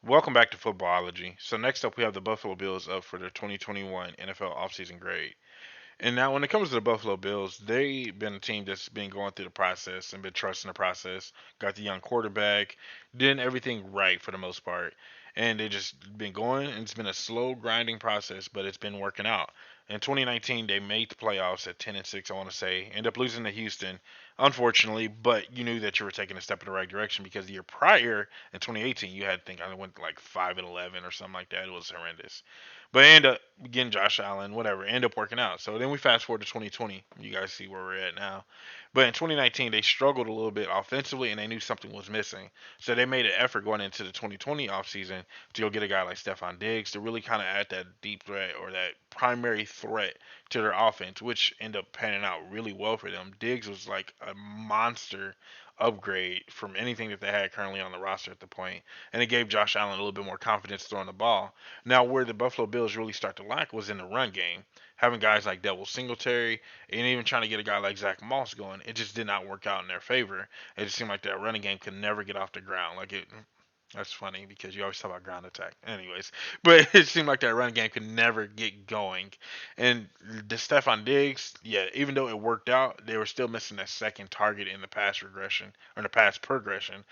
Welcome back to Footballology. So next up, we have the Buffalo Bills up for their 2021 NFL offseason grade. And now, when it comes to the Buffalo Bills, they've been a team that's been going through the process and been trusting the process. Got the young quarterback, doing everything right for the most part, and they just been going. And it's been a slow grinding process, but it's been working out. In 2019, they made the playoffs at 10-6. I want to say, end up losing to Houston, unfortunately. But you knew that you were taking a step in the right direction because the year prior, in 2018, you had I went like 5-11 or something like that. It was horrendous. But end up getting Josh Allen, whatever, end up working out. So then we fast forward to 2020. You guys see where we're at now. But in 2019, they struggled a little bit offensively, and they knew something was missing. So they made an effort going into the 2020 offseason to go get a guy like Stephon Diggs to really kind of add that deep threat or that primary threat to their offense, which ended up panning out really well for them. Diggs was like a monster upgrade from anything that they had currently on the roster at the point, and it gave Josh Allen a little bit more confidence throwing the ball. Now, where the Buffalo Bills really start to lack was in the run game. Having guys like Devil Singletary and even trying to get a guy like Zach Moss going, it just did not work out in their favor. It just seemed like that running game could never get off the ground. That's funny because you always talk about ground attack. Anyways, but it seemed like that run game could never get going. And the Stephon Diggs, yeah, even though it worked out, they were still missing that second target in the pass regression or the pass progression.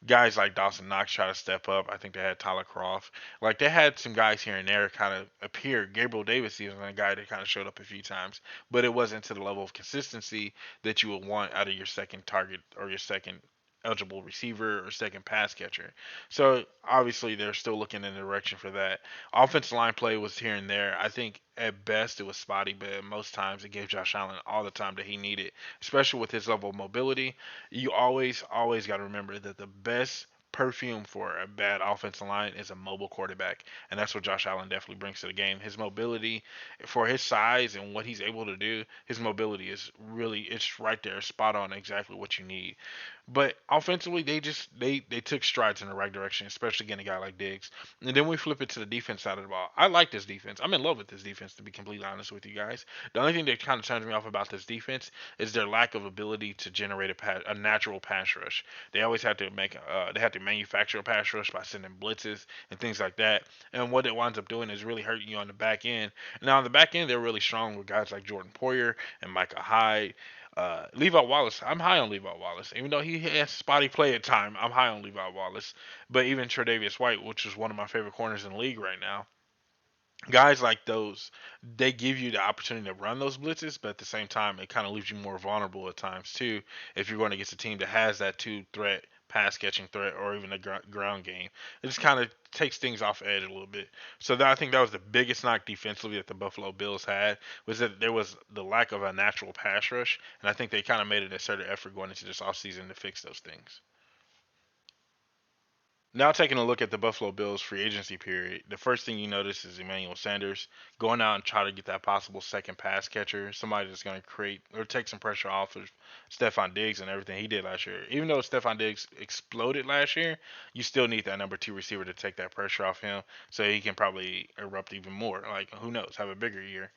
Guys like Dawson Knox try to step up. I think they had Tyler Croft. Like they had some guys here and there kind of appear. Gabriel Davis even a guy that kind of showed up a few times, but it wasn't to the level of consistency that you would want out of your second target or your second eligible receiver or second pass catcher. So obviously they're still looking in the direction for that. Offensive line play was here and there. I think at best it was spotty, but most times it gave Josh Allen all the time that he needed, especially with his level of mobility. You always got to remember that the best perfume for a bad offensive line is a mobile quarterback, and that's what Josh Allen definitely brings to the game. His mobility, for his size and what he's able to do, his mobility is really it's right there, spot on, exactly what you need. But offensively, they took strides in the right direction, especially getting a guy like Diggs. And then we flip it to the defense side of the ball. I like this defense. I'm in love with this defense, to be completely honest with you guys. The only thing that kind of turns me off about this defense is their lack of ability to generate a natural pass rush. They always have to they have to manufacture a pass rush by sending blitzes and things like that. And what it winds up doing is really hurting you on the back end. Now on the back end, they're really strong with guys like Jordan Poyer and Micah Hyde. Levi Wallace, I'm high on Levi Wallace. Even though he has spotty play at time, I'm high on Levi Wallace. But even Tre'Davious White, which is one of my favorite corners in the league right now, guys like those, they give you the opportunity to run those blitzes, but at the same time, it kind of leaves you more vulnerable at times too. If you're going against a team that has that two threat, pass catching threat, or even a ground game, it just kind of takes things off edge a little bit. So I think that was the biggest knock defensively that the Buffalo Bills had was that there was the lack of a natural pass rush, and I think they kind of made an assertive effort going into this offseason to fix those things. Now taking a look at the Buffalo Bills free agency period, the first thing you notice is Emmanuel Sanders going out and try to get that possible second pass catcher, somebody that's going to create or take some pressure off of Stephon Diggs and everything he did last year. Even though Stephon Diggs exploded last year, you still need that number two receiver to take that pressure off him so he can probably erupt even more. Like who knows, have a bigger year.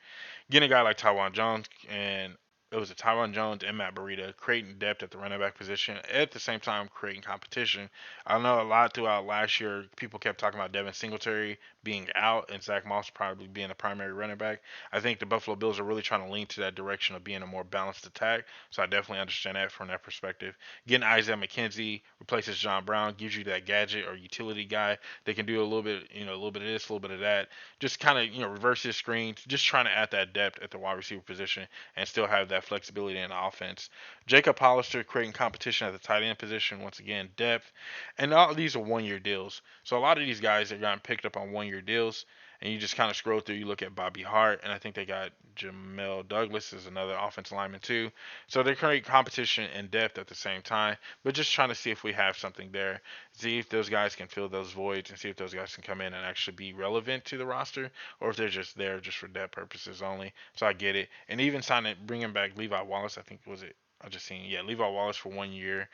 Getting a guy like Taiwan Jones and it was a Tyron Jones and Matt Burita creating depth at the running back position at the same time creating competition. I know a lot throughout last year, people kept talking about Devin Singletary being out and Zach Moss probably being the primary running back. I think the Buffalo Bills are really trying to lean to that direction of being a more balanced attack. So I definitely understand that from that perspective. Getting Isaiah McKenzie replaces John Brown gives you that gadget or utility guy. They can do a little bit, a little bit of this, a little bit of that. Just kind of, reverse his screens. Just trying to add that depth at the wide receiver position and still have that flexibility in the offense. Jacob Hollister creating competition at the tight end position. Once again, depth. And all of these are 1 year deals. So a lot of these guys have gotten picked up on 1 year deals. And you just kind of scroll through, you look at Bobby Hart, and I think they got Jamel Douglas is another offensive lineman too. So they're creating competition and depth at the same time, but just trying to see if we have something there, see if those guys can fill those voids, and see if those guys can come in and actually be relevant to the roster, or if they're just there just for depth purposes only. So I get it. And even signing, bringing back Levi Wallace, I think was it. I just seen Levi Wallace for 1 year.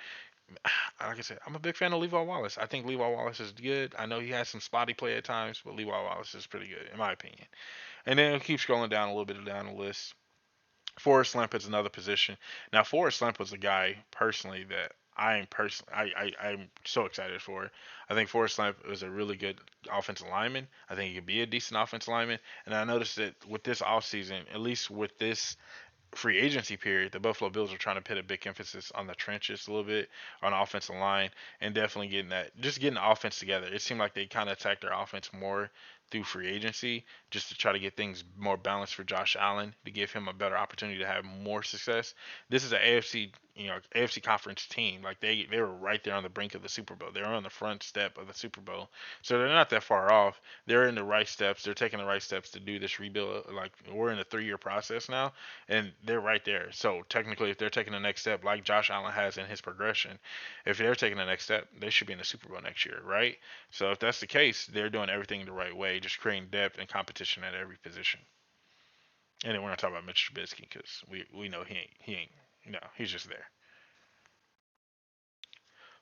Like I said, I'm a big fan of Levi Wallace. I think Levi Wallace is good. I know he has some spotty play at times, but Levi Wallace is pretty good in my opinion. And then keep scrolling down a little bit down the list. Forrest Lamp is another position. Now, Forrest Lamp was a guy personally that I'm so excited for. I think Forrest Lamp is a really good offensive lineman. I think he could be a decent offensive lineman. And I noticed that with this offseason, at least with this free agency period, the Buffalo Bills are trying to put a big emphasis on the trenches a little bit on the offensive line and definitely getting the offense together. It seemed like they kind of attacked their offense more through free agency just to try to get things more balanced for Josh Allen to give him a better opportunity to have more success. This is an AFC conference team. Like they were right there on the brink of the Super Bowl. They're on the front step of the Super Bowl. So they're not that far off. They're in the right steps. They're taking the right steps to do this rebuild. Like we're in a 3-year process now and they're right there. So technically, if they're taking the next step, like Josh Allen has in his progression, if they're taking the next step, they should be in the Super Bowl next year, right? So if that's the case, they're doing everything the right way, just creating depth and competition at every position. And then we're gonna talk about Mitch Trubisky because we know he ain't he's just there.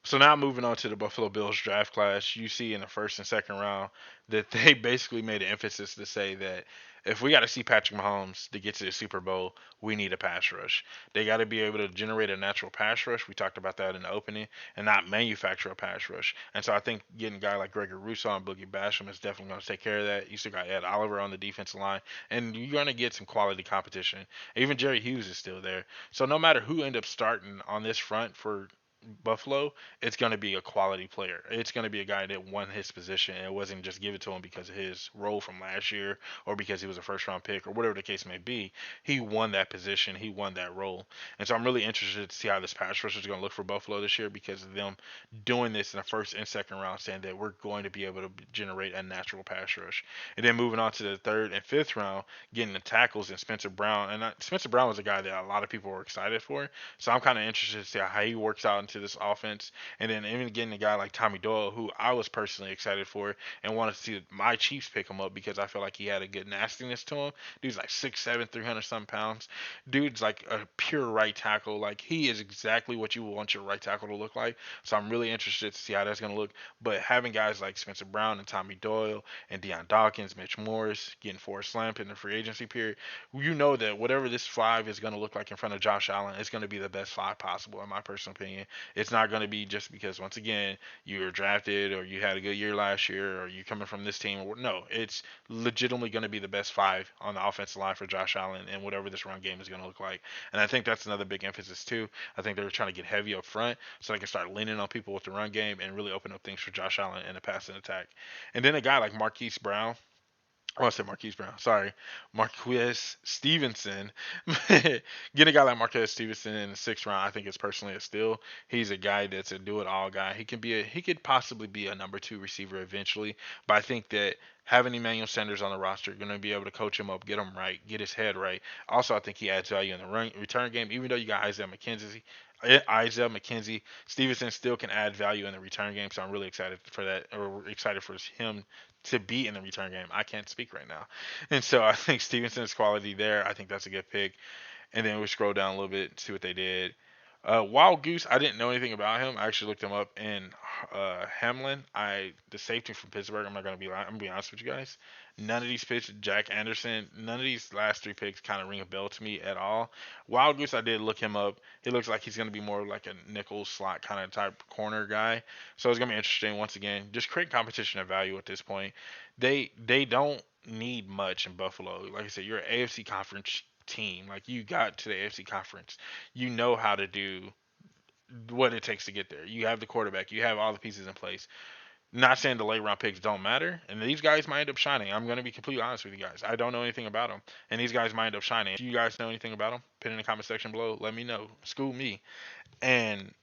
So now moving on to the Buffalo Bills draft class, you see in the first and second round that they basically made an emphasis to say that if we got to see Patrick Mahomes to get to the Super Bowl, we need a pass rush. They got to be able to generate a natural pass rush. We talked about that in the opening, and not manufacture a pass rush. And so I think getting a guy like Gregory Rousseau and Boogie Basham is definitely going to take care of that. You still got Ed Oliver on the defensive line, and you're going to get some quality competition. Even Jerry Hughes is still there. So no matter who end up starting on this front for Buffalo, it's going to be a quality player. It's going to be a guy that won his position. And it wasn't just give it to him because of his role from last year or because he was a first round pick or whatever the case may be. He won that position. He won that role. And so I'm really interested to see how this pass rush is going to look for Buffalo this year because of them doing this in the first and second round, saying that we're going to be able to generate a natural pass rush. And then moving on to the third and fifth round, getting the tackles and Spencer Brown. And Spencer Brown was a guy that a lot of people were excited for. So I'm kind of interested to see how he works out into this offense. And then even getting a guy like Tommy Doyle, who I was personally excited for and wanted to see my Chiefs pick him up because I felt like he had a good nastiness to him. Dude's like 6'7", 300 some pounds. Dude's like a pure right tackle. Like he is exactly what you want your right tackle to look like. So I'm really interested to see how that's going to look. But having guys like Spencer Brown and Tommy Doyle and Deion Dawkins, Mitch Morris, getting Forrest Lamp in the free agency period, you know that whatever this five is going to look like in front of Josh Allen, it's going to be the best five possible, in my personal opinion. It's not going to be just because, once again, you were drafted or you had a good year last year or you're coming from this team. No, it's legitimately going to be the best five on the offensive line for Josh Allen and whatever this run game is going to look like. And I think that's another big emphasis, too. I think they're trying to get heavy up front so they can start leaning on people with the run game and really open up things for Josh Allen in the passing attack. And then a guy like Marquise Brown, I want to say Marquise Brown. Sorry, Marquez Stevenson. Getting a guy like Marquez Stevenson in the sixth round, I think is personally a steal. He's a guy that's a do-it-all guy. He could possibly be a number two receiver eventually, but I think that having Emmanuel Sanders on the roster, going to be able to coach him up, get him right, get his head right. Also, I think he adds value in the return game. Even though you got Isaiah McKenzie, Stevenson still can add value in the return game. So I'm really excited for that, or excited for him to be in the return game. I can't speak right now. And so I think Stevenson's quality there. I think that's a good pick. And then we scroll down a little bit and see what they did. Wild Goose, I didn't know anything about him. I actually looked him up in Hamlin. The safety from Pittsburgh. I'm not gonna be lying. I'm gonna be honest with you guys. None of these picks, Jack Anderson, none of these last three picks kind of ring a bell to me at all. Wild Goose, I did look him up. He looks like he's gonna be more like a nickel slot kind of type corner guy. So it's gonna be interesting. Once again, just create competition and value at this point. They don't need much in Buffalo. Like I said, you're an AFC conference team. Like you got to the AFC conference. You know how to do what it takes to get there. You have the quarterback. You have all the pieces in place. Not saying the late round picks don't matter, and these guys might end up shining. I'm going to be completely honest with you guys. I don't know anything about them, and these guys might end up shining. If you guys know anything about them, put it in the comment section below. Let me know. School me. And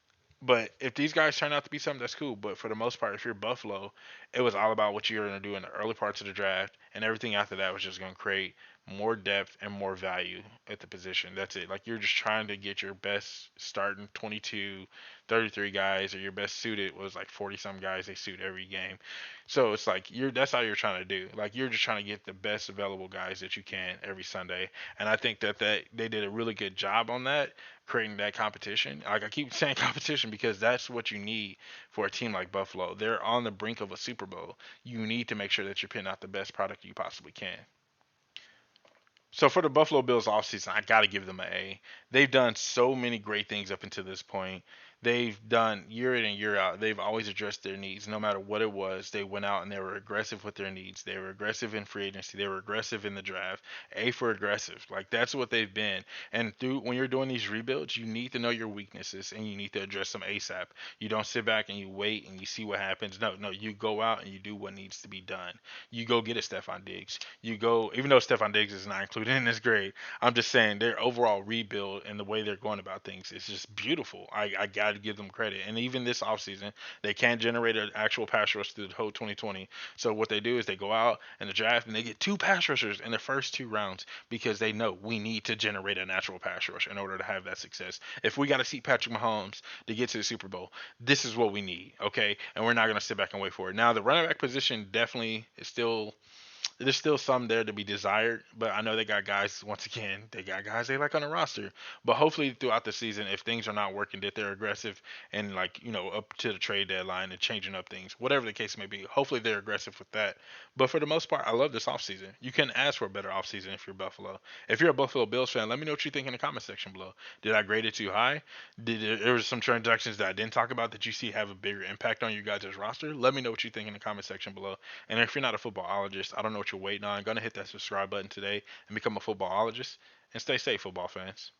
but if these guys turn out to be something, that's cool. But for the most part, if you're Buffalo, it was all about what you're going to do in the early parts of the draft, and everything after that was just going to create more depth and more value at the position. That's it. Like you're just trying to get your best starting 22, 33 guys, or your best suited was like 40 some guys they suit every game. So it's like that's all you're trying to do. Like you're just trying to get the best available guys that you can every Sunday. And I think that they did a really good job on that, creating that competition. Like I keep saying competition because that's what you need for a team like Buffalo. They're on the brink of a Super Bowl. You need to make sure that you're putting out the best product you possibly can. So for the Buffalo Bills offseason, I got to give them an A. They've done so many great things up until this point. they've done year in and year out. They've always addressed their needs, no matter what it was. They went out and they were aggressive with their needs. They were aggressive in free agency. They were aggressive in the draft. A for aggressive. Like that's what they've been. And through when you're doing these rebuilds, you need to know your weaknesses and you need to address them ASAP. You don't sit back and you wait and you see what happens. No, no, you go out and you do what needs to be done. You go get a Stephon Diggs. You go, even though Stephon Diggs is not included in this grade, I'm just saying their overall rebuild and the way they're going about things is just beautiful. I got to give them credit. And even this offseason, they can't generate an actual pass rush through the whole 2020. So what they do is they go out in the draft and they get two pass rushers in the first two rounds because they know we need to generate a natural pass rush in order to have that success. If we got to see Patrick Mahomes to get to the Super Bowl, this is what we need, okay? And we're not going to sit back and wait for it. Now, the running back position definitely is still there's still some there to be desired, but I know they got guys. Once again, they got guys they like on the roster. But hopefully, throughout the season, if things are not working, that they're aggressive and like up to the trade deadline and changing up things, whatever the case may be. Hopefully, they're aggressive with that. But for the most part, I love this offseason. You can ask for a better offseason if you're Buffalo. If you're a Buffalo Bills fan, let me know what you think in the comment section below. Did I grade it too high? There was some transactions that I didn't talk about that you see have a bigger impact on you guys' roster? Let me know what you think in the comment section below. And if you're not a footballologist, I don't know what you're waiting on. Gonna hit that subscribe button today and become a footballologist. And stay safe, football fans.